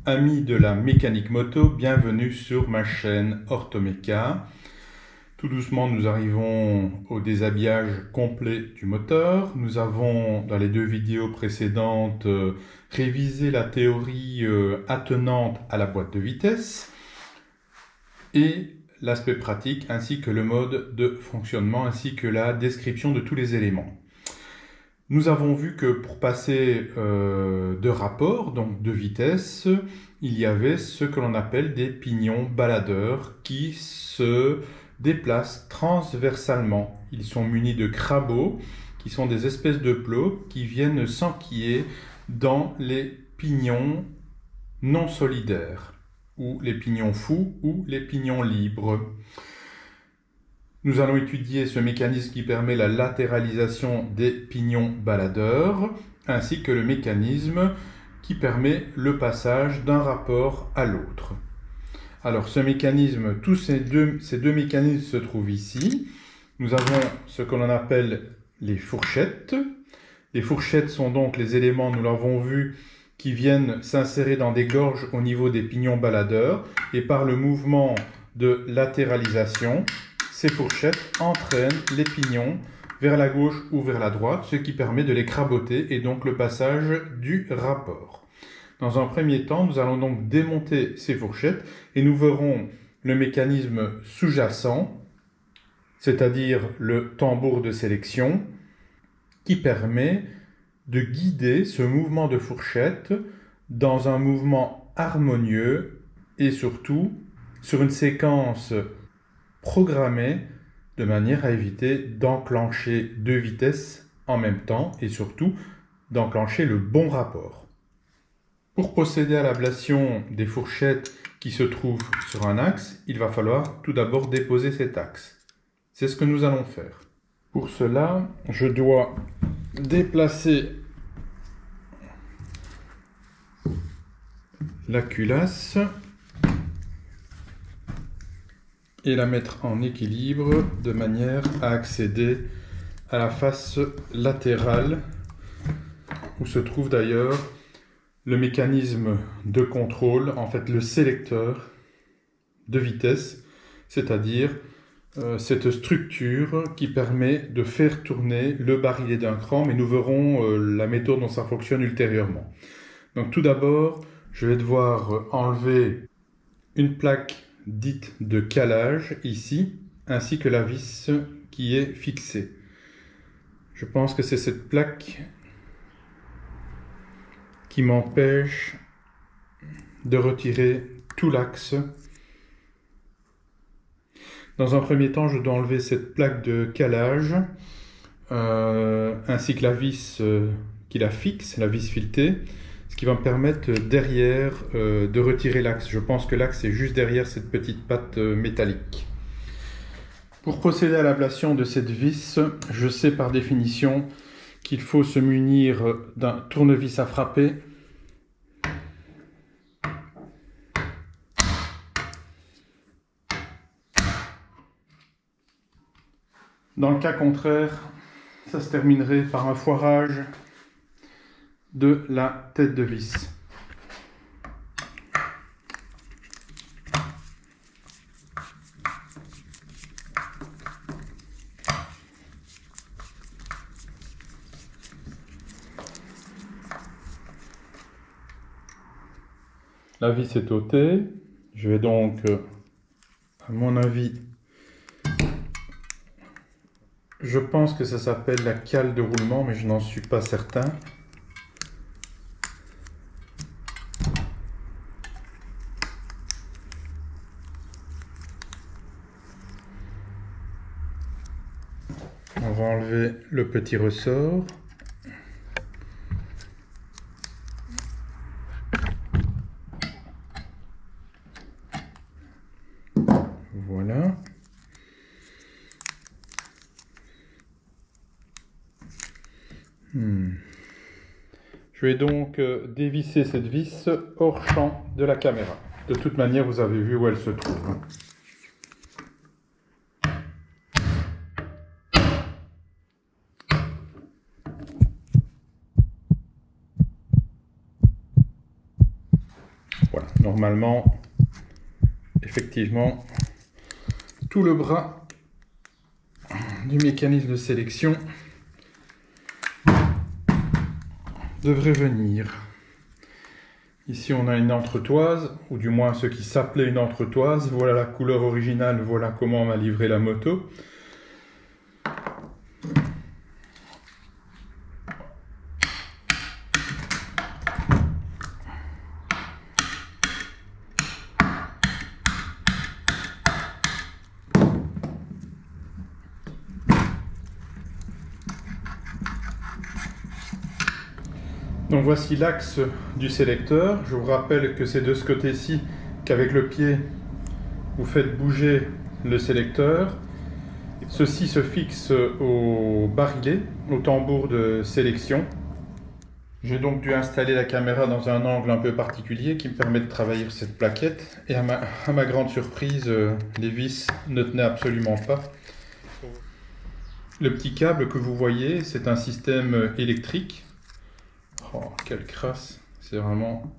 Amis de la mécanique moto, bienvenue sur ma chaîne Orthoméca. Tout doucement, nous arrivons au déshabillage complet du moteur. Nous avons, dans les deux vidéos précédentes, révisé la théorie attenante à la boîte de vitesse et l'aspect pratique, ainsi que le mode de fonctionnement, ainsi que la description de tous les éléments. Nous avons vu que pour passer de rapport, donc de vitesse, il y avait ce que l'on appelle des pignons baladeurs qui se déplacent transversalement. Ils sont munis de crabeaux, qui sont des espèces de plots qui viennent s'enquiller dans les pignons non solidaires, ou les pignons fous, ou les pignons libres. Nous allons étudier ce mécanisme qui permet la latéralisation des pignons baladeurs, ainsi que le mécanisme qui permet le passage d'un rapport à l'autre. Alors ce mécanisme, ces deux mécanismes se trouvent ici. Nous avons ce que l'on appelle les fourchettes. Les fourchettes sont donc les éléments, nous l'avons vu, qui viennent s'insérer dans des gorges au niveau des pignons baladeurs, et par le mouvement de latéralisation, ces fourchettes entraînent les pignons vers la gauche ou vers la droite, ce qui permet de les craboter et donc le passage du rapport. Dans un premier temps, nous allons donc démonter ces fourchettes et nous verrons le mécanisme sous-jacent, c'est-à-dire le tambour de sélection, qui permet de guider ce mouvement de fourchette dans un mouvement harmonieux et surtout sur une séquence programmée de manière à éviter d'enclencher deux vitesses en même temps et surtout d'enclencher le bon rapport. Pour procéder à l'ablation des fourchettes qui se trouvent sur un axe, il va falloir tout d'abord déposer cet axe. C'est ce que nous allons faire. Pour cela, je dois déplacer la culasse et la mettre en équilibre de manière à accéder à la face latérale où se trouve d'ailleurs le mécanisme de contrôle, en fait le sélecteur de vitesse, c'est-à-dire cette structure qui permet de faire tourner le barillet d'un cran, mais nous verrons la méthode dont ça fonctionne ultérieurement. Donc tout d'abord, je vais devoir enlever une plaque dite de calage ici, ainsi que la vis qui est fixée. Je pense que c'est cette plaque qui m'empêche de retirer tout l'axe. Dans un premier temps, je dois enlever cette plaque de calage, ainsi que la vis qui la fixe, la vis filetée, ce qui va me permettre derrière de retirer l'axe. Je pense que l'axe est juste derrière cette petite patte métallique. Pour procéder à l'ablation de cette vis, je sais par définition qu'il faut se munir d'un tournevis à frapper Dans le cas contraire, ça se terminerait par un foirage de la tête de vis. La vis est ôtée. Je vais donc, à mon avis, je pense que ça s'appelle la cale de roulement, mais je n'en suis pas certain. On va enlever le petit ressort. Voilà. Je vais donc dévisser cette vis hors champ de la caméra. De toute manière, vous avez vu où elle se trouve. Voilà, normalement, effectivement, tout le bras du mécanisme de sélection devrait venir. Ici, on a une entretoise, ou du moins ce qui s'appelait une entretoise. Voilà la couleur originale, voilà comment on m'a livré la moto. Donc voici l'axe du sélecteur. Je vous rappelle que c'est de ce côté-ci qu'avec le pied, vous faites bouger le sélecteur. Ceci se fixe au barillet, au tambour de sélection. J'ai donc dû installer la caméra dans un angle un peu particulier qui me permet de travailler sur cette plaquette. Et à ma grande surprise, les vis ne tenaient absolument pas. Le petit câble que vous voyez, c'est un système électrique. Oh, quelle crasse! C'est vraiment...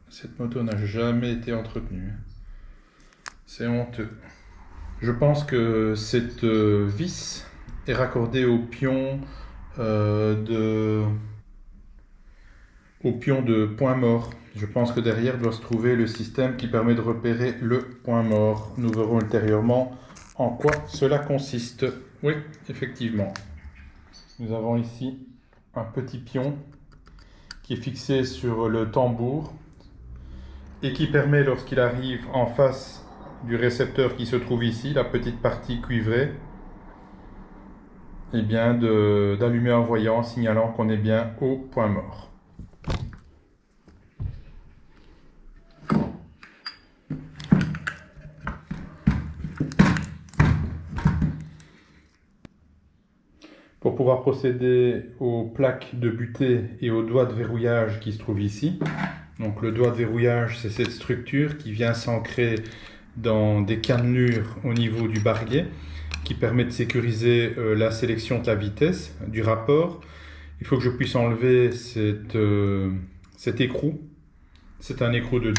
Cette moto n'a jamais été entretenue. C'est honteux. Je pense que cette vis est raccordée au pion de point mort. Je pense que derrière doit se trouver le système qui permet de repérer le point mort. Nous verrons ultérieurement en quoi cela consiste. Oui, effectivement. Nous avons ici un petit pion qui est fixé sur le tambour et qui permet, lorsqu'il arrive en face du récepteur qui se trouve ici, la petite partie cuivrée, eh bien d'allumer un voyant signalant qu'on est bien au point mort. Pour pouvoir procéder aux plaques de butée et au doigt de verrouillage qui se trouve ici. Donc le doigt de verrouillage, c'est cette structure qui vient s'ancrer dans des cannelures au niveau du barillet qui permet de sécuriser la sélection de la vitesse, du rapport. Il faut que je puisse enlever cet écrou. C'est un écrou de 12.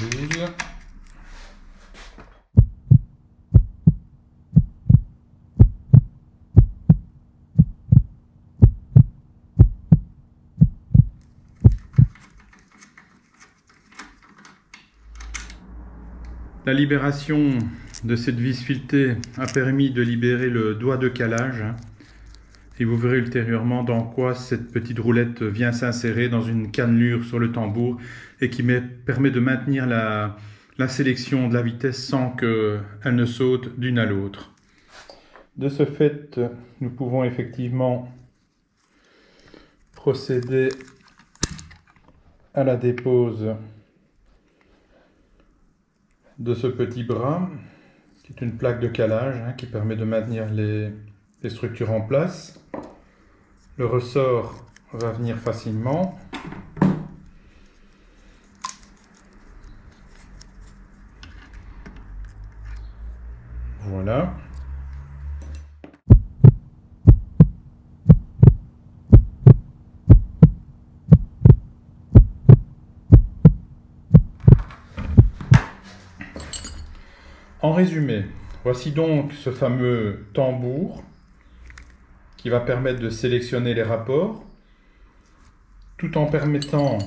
La libération de cette vis filetée a permis de libérer le doigt de calage. Et vous verrez ultérieurement dans quoi cette petite roulette vient s'insérer dans une cannelure sur le tambour et qui permet de maintenir la sélection de la vitesse sans qu'elle ne saute d'une à l'autre. De ce fait, nous pouvons effectivement procéder à la dépose de ce petit bras, qui est une plaque de calage qui permet de maintenir les structures en place. Le ressort va venir facilement. Voilà. En résumé, voici donc ce fameux tambour qui va permettre de sélectionner les rapports tout en permettant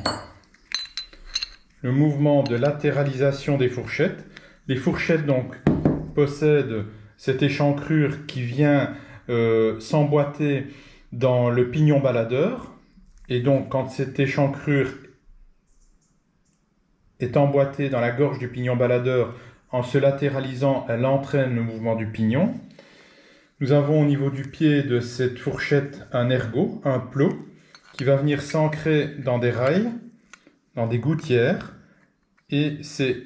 le mouvement de latéralisation des fourchettes. Les fourchettes donc possèdent cette échancrure qui vient s'emboîter dans le pignon baladeur et donc quand cette échancrure est emboîtée dans la gorge du pignon baladeur, en se latéralisant, elle entraîne le mouvement du pignon. Nous avons au niveau du pied de cette fourchette un ergot, un plot, qui va venir s'ancrer dans des rails, dans des gouttières, et c'est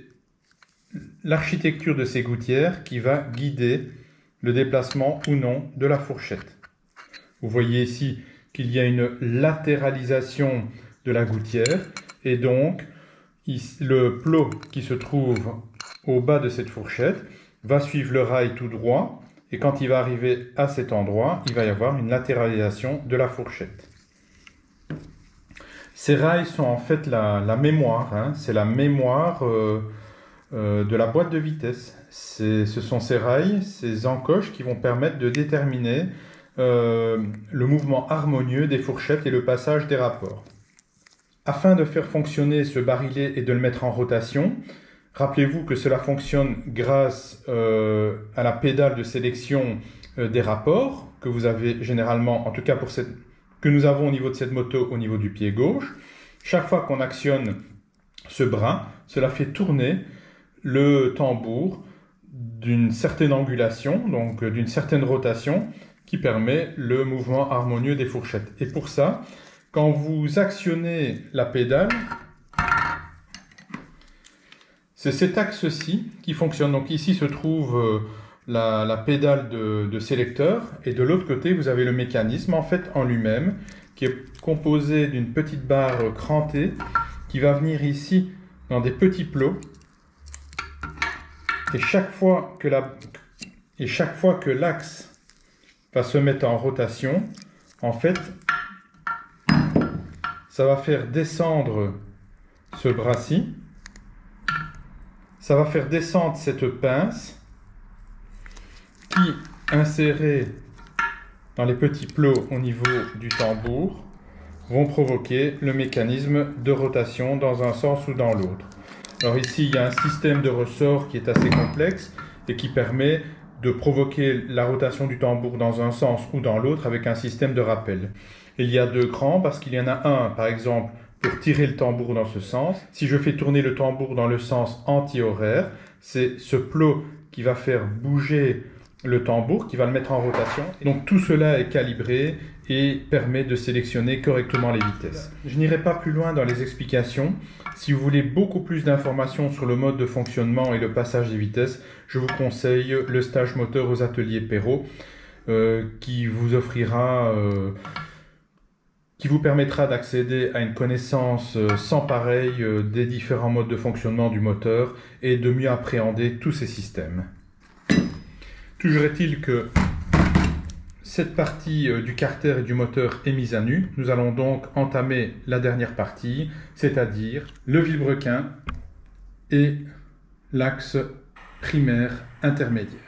l'architecture de ces gouttières qui va guider le déplacement ou non de la fourchette. Vous voyez ici qu'il y a une latéralisation de la gouttière, et donc le plot qui se trouve au bas de cette fourchette va suivre le rail tout droit et quand il va arriver à cet endroit, il va y avoir une latéralisation de la fourchette. Ces rails sont en fait la mémoire, hein. C'est la mémoire de la boîte de vitesse. Ce sont ces rails, ces encoches qui vont permettre de déterminer le mouvement harmonieux des fourchettes et le passage des rapports. Afin de faire fonctionner ce barillet et de le mettre en rotation, rappelez-vous que cela fonctionne grâce à la pédale de sélection des rapports que vous avez généralement, en tout cas que nous avons au niveau de cette moto, au niveau du pied gauche. Chaque fois qu'on actionne ce bras, cela fait tourner le tambour d'une certaine angulation, donc d'une certaine rotation, qui permet le mouvement harmonieux des fourchettes. Et pour ça, quand vous actionnez la pédale, c'est cet axe-ci qui fonctionne. Donc ici se trouve la pédale de sélecteur, et de l'autre côté, vous avez le mécanisme en fait en lui-même, qui est composé d'une petite barre crantée qui va venir ici dans des petits plots. Et chaque fois que l'axe va se mettre en rotation, en fait, ça va faire descendre ce bras-ci, ça va faire descendre cette pince qui, insérée dans les petits plots au niveau du tambour, vont provoquer le mécanisme de rotation dans un sens ou dans l'autre. Alors ici, il y a un système de ressort qui est assez complexe et qui permet de provoquer la rotation du tambour dans un sens ou dans l'autre avec un système de rappel. Et il y a deux crans parce qu'il y en a un, par exemple, pour tirer le tambour dans ce sens. Si je fais tourner le tambour dans le sens anti-horaire, c'est ce plot qui va faire bouger le tambour, qui va le mettre en rotation. Donc tout cela est calibré et permet de sélectionner correctement les vitesses. Je n'irai pas plus loin dans les explications. Si vous voulez beaucoup plus d'informations sur le mode de fonctionnement et le passage des vitesses, je vous conseille le stage moteur aux ateliers Perrault qui vous offrira, qui vous permettra d'accéder à une connaissance sans pareille des différents modes de fonctionnement du moteur et de mieux appréhender tous ces systèmes. Toujours est-il que cette partie du carter et du moteur est mise à nu. Nous allons donc entamer la dernière partie, c'est-à-dire le vilebrequin et l'axe primaire intermédiaire.